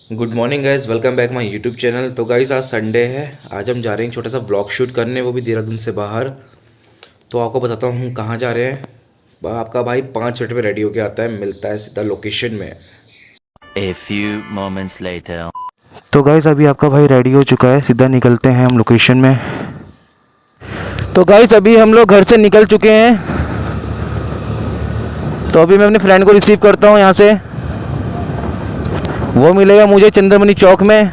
Good morning guys, welcome back my YouTube channel. तो guys आज Sunday है, आज हम जा रहे हैं छोटा सा व्लॉग शूट करने, वो भी देहरादून से बाहर। तो आपको बताता हूँ हम कहाँ जा रहे हैं। आपका भाई 5 मिनट में रेडी होके आता है, मिलता है सीधा लोकेशन में। A few moments later. तो गाइस अभी आपका भाई रेडी हो चुका है, सीधा निकलते हैं हम लोकेशन में। तो गाइस अभी हम लोग घर से निकल चुके हैं। तो अभी मैं अपने फ्रेंड को रिसीव करता हूँ यहाँ से। वो मिलेगा मुझे चंद्रमणि चौक में।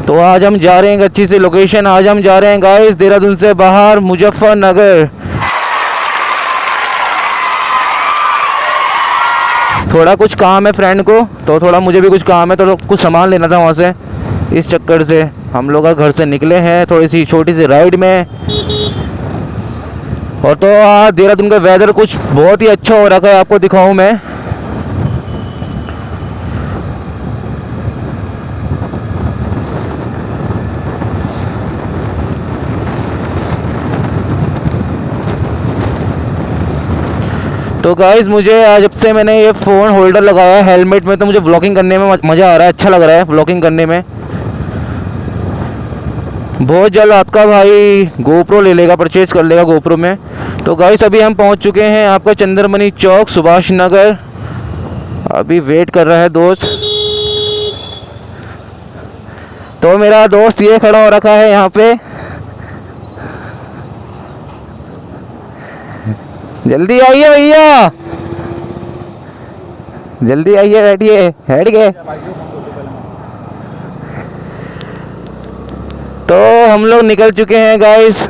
तो आज हम जा रहे हैं अच्छी सी लोकेशन। आज हम जा रहे हैं गाइस देहरादून से बाहर, मुजफ्फरनगर। थोड़ा कुछ काम है फ्रेंड को, तो थोड़ा मुझे भी कुछ काम है, तो कुछ सामान लेना था वहाँ से। इस चक्कर से हम लोग घर से निकले हैं थोड़ी सी छोटी सी राइड में। और तो आज देहरादून का वेदर कुछ बहुत ही अच्छा हो रखा है, आपको दिखाऊं मैं। तो गाइस मुझे आज जब से मैंने ये फ़ोन होल्डर लगाया है हेलमेट में, तो मुझे ब्लॉगिंग करने में मज़ा आ रहा है, अच्छा लग रहा है ब्लॉगिंग करने में। बहुत जल्द आपका भाई गोप्रो ले लेगा, परचेज कर लेगा गोप्रो में। तो गाइस अभी हम पहुंच चुके हैं आपका चंद्रमणि चौक, सुभाष नगर। अभी वेट कर रहा है दोस्त। तो मेरा दोस्त ये खड़ा हो रखा है यहाँ पे। जल्दी आइए भैया, जल्दी आइए, बैठिए, बैठ गए। तो हम लोग निकल चुके हैं गाइस।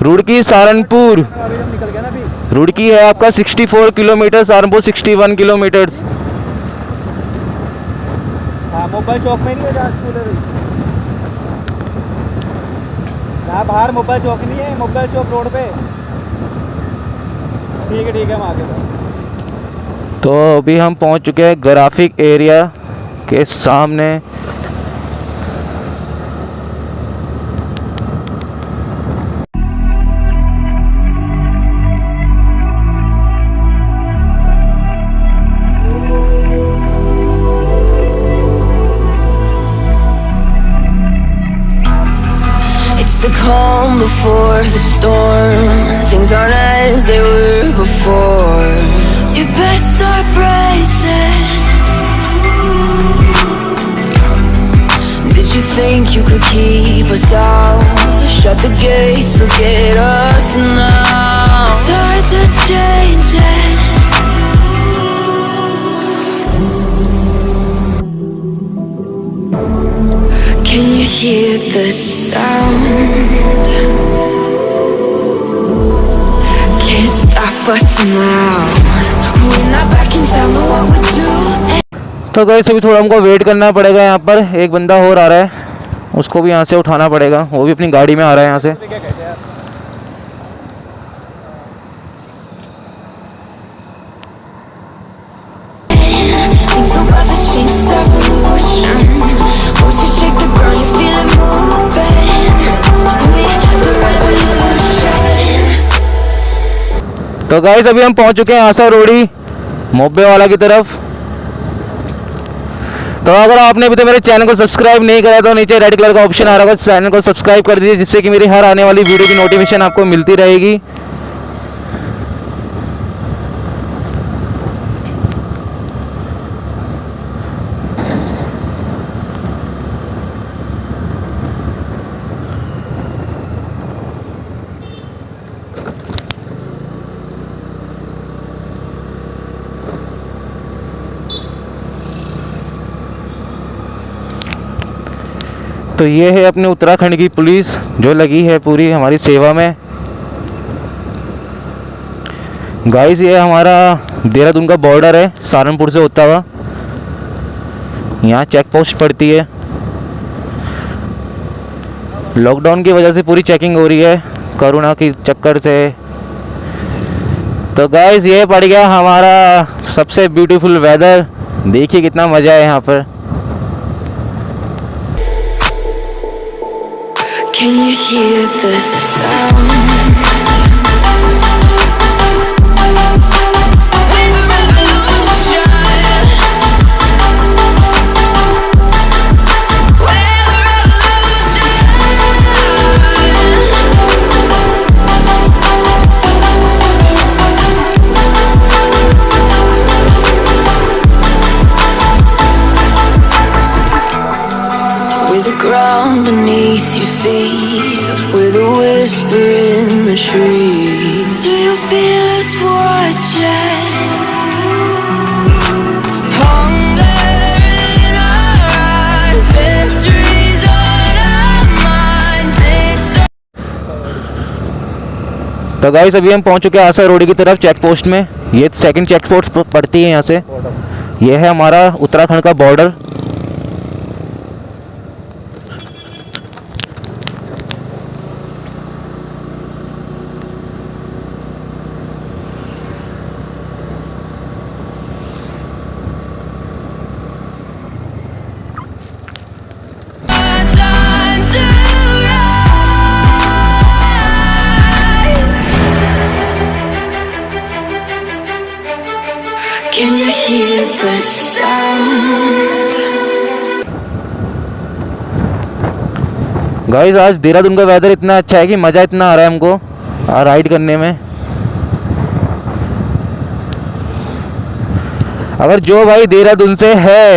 रुड़की सहारनपुर। रुड़की है आपका 64 किलोमीटर, सहारनपुर 61 किलोमीटर। मोबाइल चौक में नहीं है जहाँ स्कूल है, यहाँ बाहर मोबाइल चौक नहीं है, मोबाइल चौक रोड पे। ठीक है हम आगे। तो अभी हम पहुंच चुके हैं ग्राफिक एरिया के सामने। The calm before the storm. Things aren't as they were before. You best start bracing. Did you think you could keep us out? Shut the gates, forget us now. The tides are changing. Can you hear the sound? Can't stop us now. We're not back in town, know what we do. तो guys अभी थोड़ा हमको wait करना पड़ेगा यहाँ पर। एक बंदा और आ रहा है, उसको भी यहाँ से उठाना पड़ेगा। वो भी अपनी गाड़ी में आ रहा है यहाँ से। Things are about to change, it's evolution. Once you shake the ground, you feel it moving. We're the revolution. तो गाइस अभी हम पहुंच चुके हैं आशा रोड़ी मोब्बे वाला की तरफ। तो अगर आपने अभी तक मेरे चैनल को सब्सक्राइब नहीं करा तो नीचे रेड कलर का ऑप्शन आ रहा होगा, चैनल को सब्सक्राइब कर दीजिए, जिससे कि मेरी हर आने वाली वीडियो की नोटिफिकेशन आपको मिलती रहेगी। तो ये है अपने उत्तराखंड की पुलिस जो लगी है पूरी हमारी सेवा में। गाइस ये हमारा देहरादून का बॉर्डर है, सहारनपुर से होता हुआ। यहाँ चेक पोस्ट पड़ती है। लॉकडाउन की वजह से पूरी चेकिंग हो रही है, कोरोना की चक्कर से। तो गाइस ये पड़ गया हमारा सबसे ब्यूटीफुल वेदर। देखिए कितना मज़ा है यहाँ पर। Can you hear the sound? We're the ground beneath your feet, with a whisper in the trees. Do you feel us watching? Hunger in our eyes, victories on our minds. It's so तो guys अभी हम पहुंच चुके हैं आसा road की तरफ check post में। ये सेकंड चेक पोस्ट पड़ती है यहाँ से। ये है हमारा उत्तराखंड का border. time to rise. Can you hear the sound? Guys आज देहरादून का वेदर इतना अच्छा है कि मज़ा इतना आ रहा है हमको राइड करने में। अगर जो भाई देहरादून से है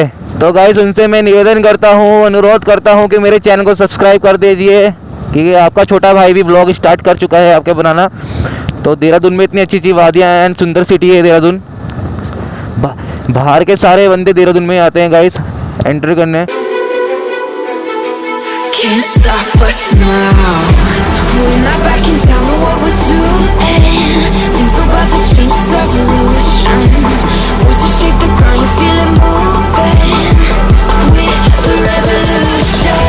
तो गाइस उनसे मैं निवेदन करता हूँ, अनुरोध करता हूँ कि मेरे चैनल को सब्सक्राइब कर दीजिए, क्योंकि आपका छोटा भाई भी ब्लॉग स्टार्ट कर चुका है आपके बनाना। तो देहरादून में इतनी अच्छी अच्छी वादियाँ हैं एंड सुंदर सिटी है देहरादून। बाहर के सारे बंदे देहरादून में आते हैं गाइस एंटर करने। Can't stop us now. We're not back in town, know what we're doing. Things are about to change, it's evolution. Voices shake the ground, you feel it moving. We're the revolution.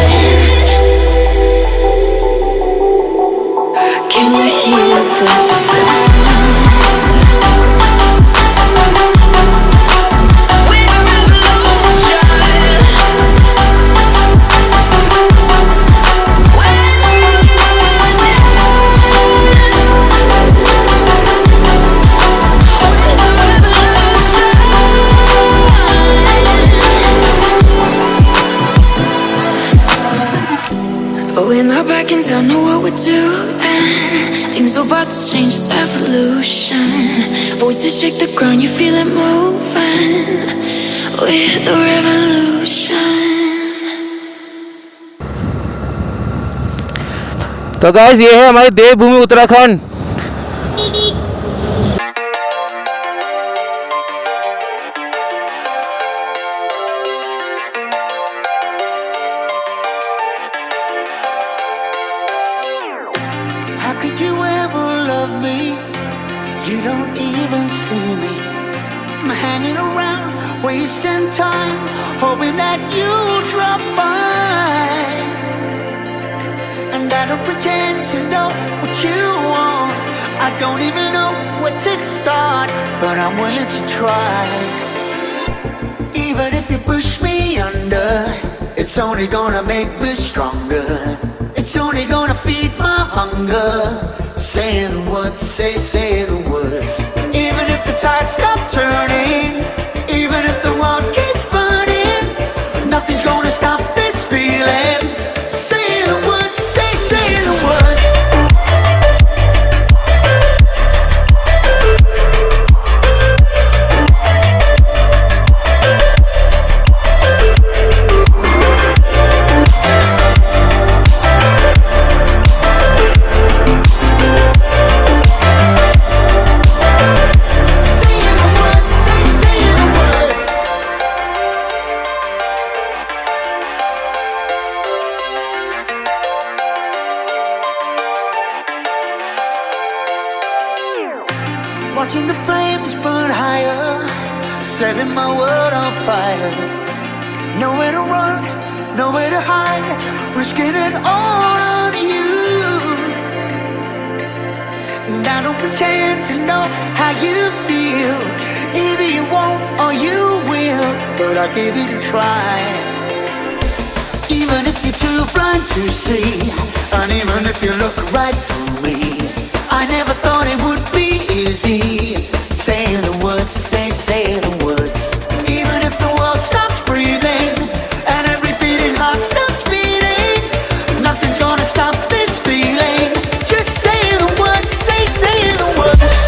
Can you hear the sound? We're the revolution. We're not back in town, know what we're doing. Things are about to change, it's evolution. Voices shake the ground, you feel it moving. We're the revolution. तो guys ये है हमारी देवभूमि Uttarakhand. How could you ever love me? You don't even see me. I'm hanging around, wasting time, hoping that you drop by. And I don't pretend to know what you want. I don't even know where to start, but I'm willing to try. Even if you push me under, it's only gonna make me stronger. It's only gonna feed my hunger. Say the words, say the words. Even if the tide stops turning, even if the world keeps burning, nothing's gonna stop this feeling. Say the words, say the words. Watching the flames burn higher, setting my world on fire. Nowhere to run, nowhere to hide, risking it all on you. And I don't pretend to know how you feel. Either you won't or you will, but I'll give it a try. Even if you're too blind to see, and even if you look right through me, I never thought it would be easy. Say the words, say the words. Even if the world stops breathing and every beating heart stops beating, nothing's gonna stop this feeling. Just say the words, say the words.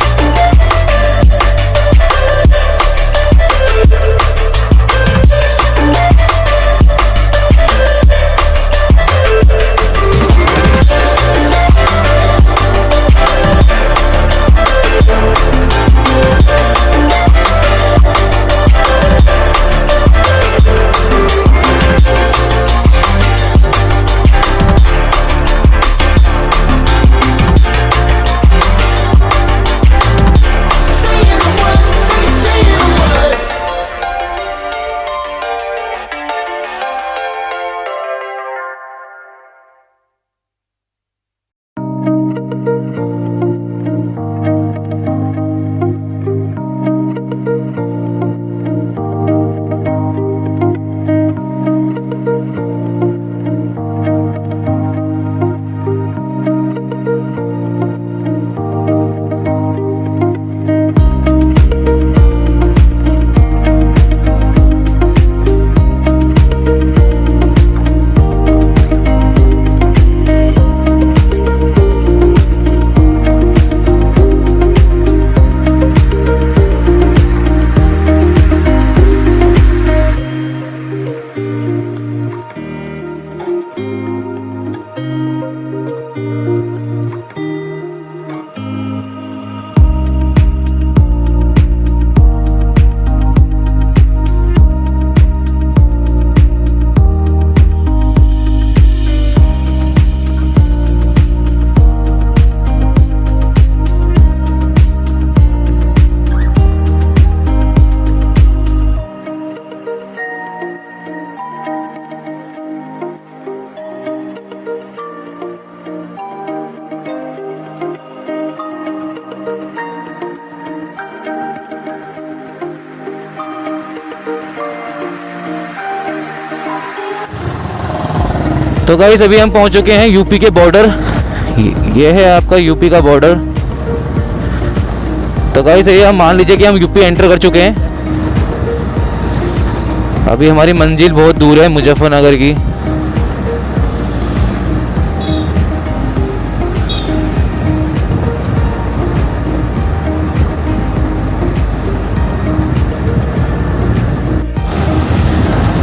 तो guys अभी हम पहुंच चुके हैं UP के border. ये है आपका यूपी का बॉर्डर। तो गाइस ये हम मान लीजिए कि हम यूपी एंटर कर चुके हैं। अभी हमारी मंजिल बहुत दूर है मुजफ्फरनगर की।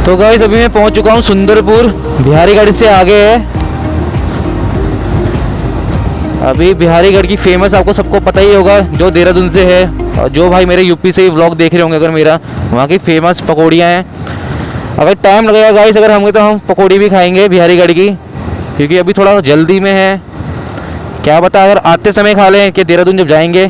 तो गाइस अभी मैं पहुंच चुका हूं सुंदरपुर। बिहारीगढ़ से आगे है। अभी बिहारीगढ़ की फेमस आपको सबको पता ही होगा, जो देहरादून से है, और जो भाई मेरे यूपी से ही व्लॉग देख रहे होंगे अगर मेरा, वहाँ की फेमस पकौड़ियाँ हैं। अगर टाइम लगेगा गाइस अगर होंगे तो हम पकौड़ी भी खाएंगे बिहारीगढ़ की, क्योंकि अभी थोड़ा जल्दी में है। क्या पता अगर आते समय खा लें कि देहरादून जब जाएंगे।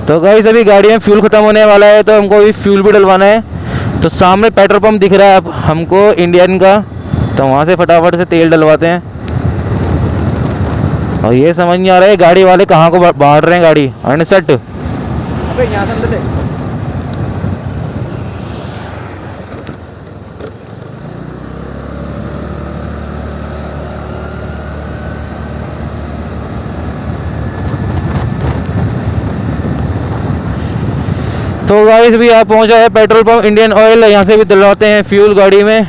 तो गाइस अभी गाड़ी में फ्यूल ख़त्म होने वाला है, तो हमको अभी फ्यूल भी डलवाना है। तो सामने पेट्रोल पंप दिख रहा है अब हमको इंडियन का, तो वहाँ से फटाफट से तेल डलवाते हैं। और ये समझ नहीं आ रहा है गाड़ी वाले कहाँ को बांट रहे हैं गाड़ी। अनसेट अबे यहाँ से अंदर ले। तो गाइस भी आप पहुंचा है पेट्रोल पंप इंडियन ऑयल। यहाँ से भी डलवाते हैं फ्यूल गाड़ी में।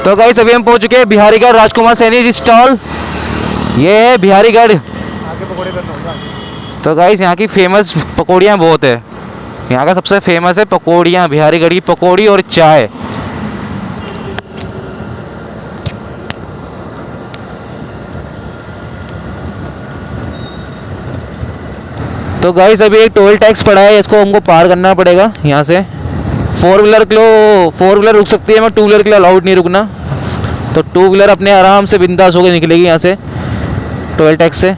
तो गाइस अभी हम पहुंच चुके हैं बिहारीगढ़ राजकुमार सैनी स्टॉल। ये है बिहारीगढ़। आगे पकौड़े करना होगा। तो गाइस यहाँ की फेमस पकौड़ियाँ बहुत है। यहाँ का सबसे फेमस है पकौड़ियाँ, बिहारीगढ़ की पकौड़ी और चाय। तो गाइस अभी एक टोल टैक्स पड़ा है, इसको हमको पार करना पड़ेगा यहाँ से। फोर व्हीलर रुक सकती है, मैं टू व्हीलर के लिए अलाउड नहीं रुकना। तो टू व्हीलर अपने आराम से बिंदास होकर निकलेगी यहाँ से टोल टैक्स से।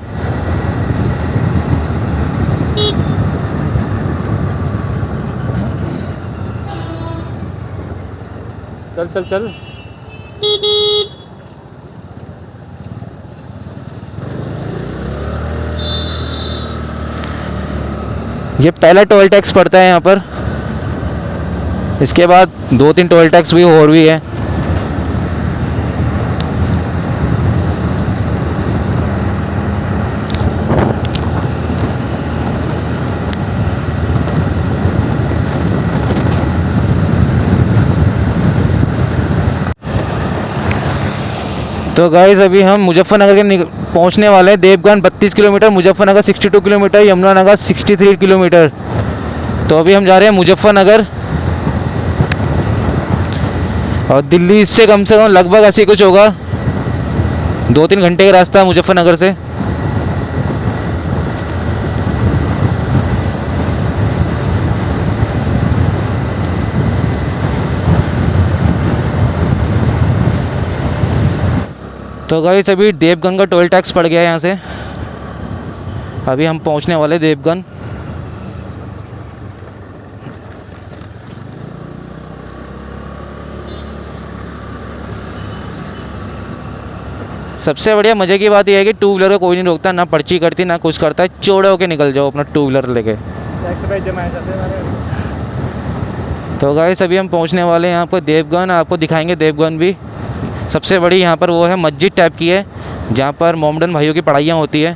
चल चल चल। ये पहला टोल टैक्स पड़ता है यहाँ पर। इसके बाद 2-3 टोल टैक्स भी और भी है। तो गाइस अभी हम मुजफ्फरनगर के पहुंचने वाले हैं Devgan 32 kilometer, Muzaffarnagar 62 kilometer, Yamunanagar 63 kilometer. तो अभी हम जा रहे हैं मुजफ्फरनगर, और दिल्ली इससे कम से कम लगभग ऐसे ही कुछ होगा, 2-3 घंटे का रास्ता है मुजफ्फरनगर से। तो गाइस अभी देवगन का टोल टैक्स पड़ गया है यहाँ से, अभी हम पहुँचने वाले देवगन। सबसे बढ़िया मज़े की बात यह है कि टू व्हीलर को कोई नहीं रोकता, ना पर्ची करती ना कुछ करता है, चौड़े होके निकल जाओ अपना टू व्हीलर लेके। तो गाइस अभी हम पहुँचने वाले हैं यहाँ पर देवगन, आपको दिखाएंगे देवगन भी। सबसे बड़ी यहाँ पर वो है मस्जिद टाइप की है, जहाँ पर मोमडन भाइयों की पढ़ाइयाँ होती है।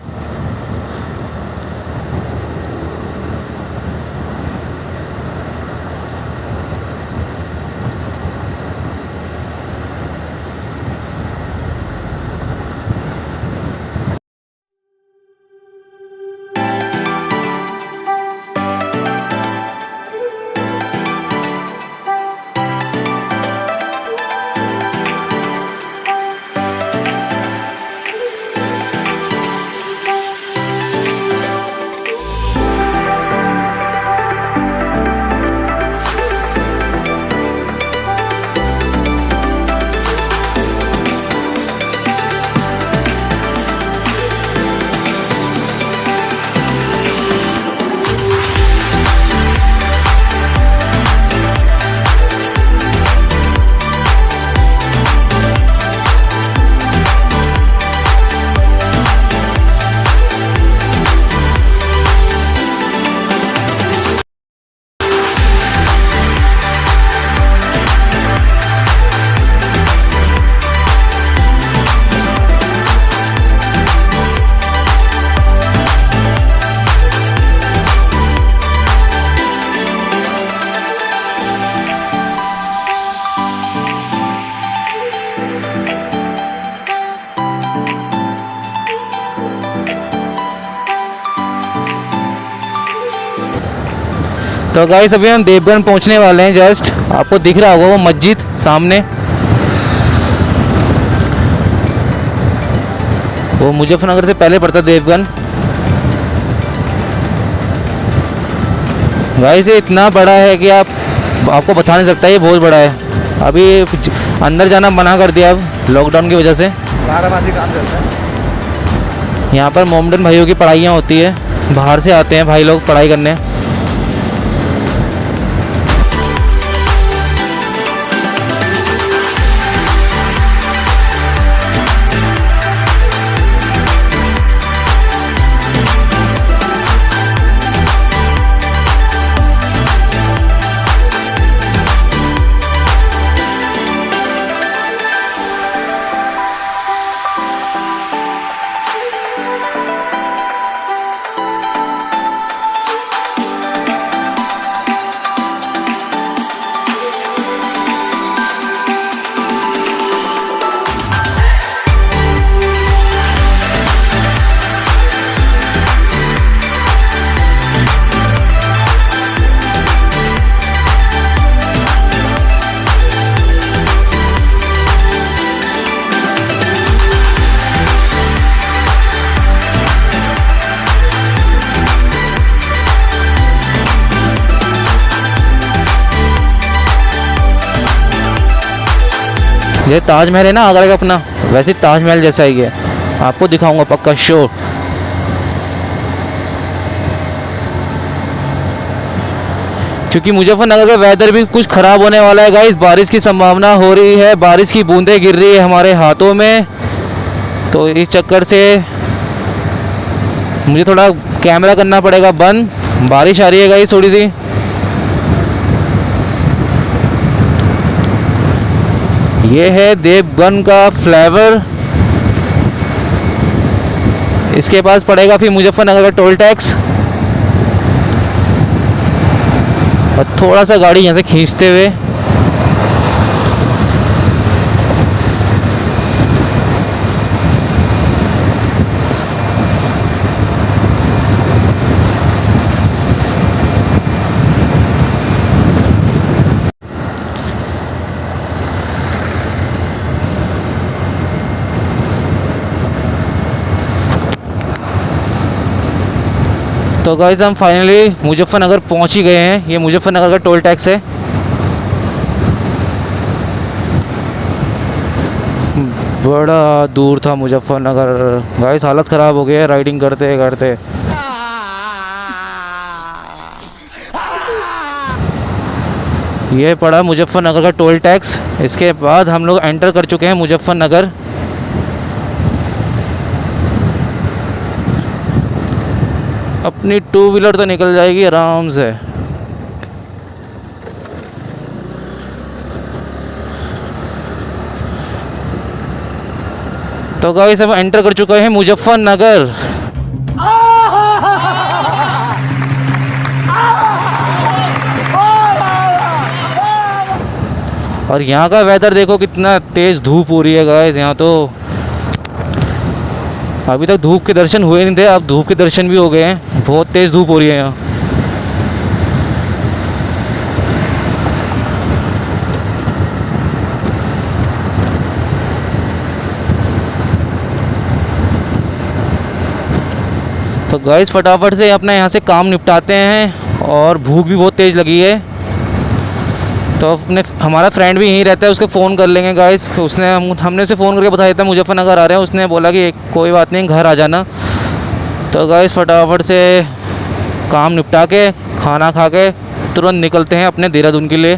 तो गाइस अभी हम देवगन पहुंचने वाले हैं, जस्ट आपको दिख रहा होगा वो मस्जिद सामने, वो मुजफ्फरनगर से पहले पड़ता देवगन। गाइस ये इतना बड़ा है कि आपको बता नहीं सकता, ये बहुत बड़ा है। अभी अंदर जाना मना कर दिया अब लॉकडाउन की वजह से। 12 बजे काम चलता है। यहाँ पर मोमडन भाइयों की पढ़ाइयाँ होती है, बाहर से आते हैं भाई लोग पढ़ाई करने। ये ताजमहल है ना आगरा का अपना, वैसे ताजमहल जैसा ही है, आपको दिखाऊंगा पक्का श्योर। क्योंकि मुजफ्फरनगर का वेदर भी कुछ ख़राब होने वाला है गाइस, बारिश की संभावना हो रही है, बारिश की बूंदें गिर रही है हमारे हाथों में। तो इस चक्कर से मुझे थोड़ा कैमरा करना पड़ेगा बंद, बारिश आ रही है गाइस थोड़ी सी। ये है देवगन का फ्लेवर, इसके पास पड़ेगा फिर मुजफ्फरनगर का टोल टैक्स। और थोड़ा सा गाड़ी यहाँ से खींचते हुए तो गाइस हम फाइनली मुजफ्फरनगर पहुंच ही गए हैं। ये मुजफ्फरनगर का टोल टैक्स है। बड़ा दूर था मुजफ्फरनगर। गाइस हालत ख़राब हो गई है राइडिंग करते करते। ये पड़ा मुजफ्फरनगर का टोल टैक्स। इसके बाद हम लोग एंटर कर चुके हैं मुजफ्फरनगर। अपनी 2 व्हीलर तो निकल जाएगी आराम से। तो गाइस हम एंटर कर चुके हैं मुजफ्फरनगर। और यहाँ का वेदर देखो कितना तेज़ धूप हो रही है गाइस। यहाँ तो अभी तक धूप के दर्शन हुए नहीं थे, अब धूप के दर्शन भी हो गए हैं। बहुत तेज़ धूप हो रही है यहाँ। तो गाइस फटाफट से अपना यहाँ से काम निपटाते हैं और भूख भी बहुत तेज़ लगी है। तो अपने हमारा फ्रेंड भी यहीं रहता है, उसको फ़ोन कर लेंगे गाइस। हमने उसे फ़ोन करके बताया था मुजफ्फरनगर आ रहे हैं। उसने बोला कि कोई बात नहीं घर आ जाना। तो गाइस फटाफट से काम निपटा के खाना खा के तुरंत निकलते हैं अपने देहरादून के लिए।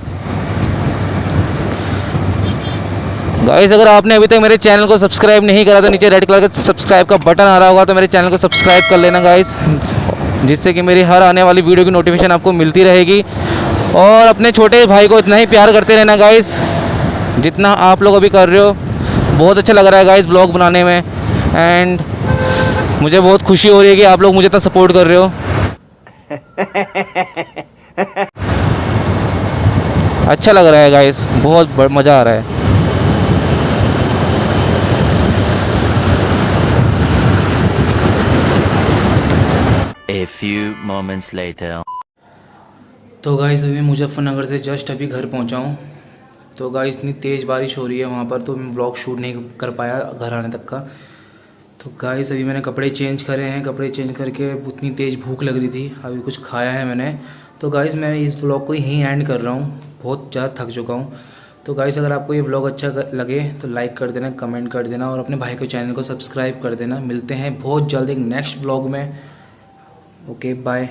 गाइस अगर आपने अभी तक मेरे चैनल को सब्सक्राइब नहीं करा तो नीचे रेड कलर का सब्सक्राइब का बटन आ रहा होगा, तो मेरे चैनल को सब्सक्राइब कर लेना गाइस, जिससे कि मेरी हर आने वाली वीडियो की नोटिफिकेशन आपको मिलती रहेगी। और अपने छोटे भाई को इतना ही प्यार करते रहना गाइस जितना आप लोग अभी कर रहे हो। बहुत अच्छा लग रहा है गाइस ब्लॉग बनाने में, एंड मुझे बहुत खुशी हो रही है कि आप लोग मुझे इतना सपोर्ट कर रहे हो। अच्छा लग रहा है गाइस, बहुत मज़ा आ रहा है। A few moments later. तो गाइस अभी मैं मुजफ्फरनगर से जस्ट अभी घर पहुंचा हूं। तो गाइस इतनी तेज़ बारिश हो रही है वहां पर, तो मैं व्लॉग शूट नहीं कर पाया घर आने तक का। तो गाइस अभी मैंने कपड़े चेंज करे हैं। कपड़े चेंज करके उतनी तेज़ भूख लग रही थी, अभी कुछ खाया है मैंने। तो गाइस मैं इस व्लॉग को यहीं एंड कर रहा हूँ, बहुत ज़्यादा थक चुका हूँ। तो गाइस अगर आपको ये व्लॉग अच्छा लगे तो लाइक कर देना, कमेंट कर देना और अपने भाई के चैनल को सब्सक्राइब कर देना। मिलते हैं बहुत जल्द एक नेक्स्ट व्लॉग में। Okay bye.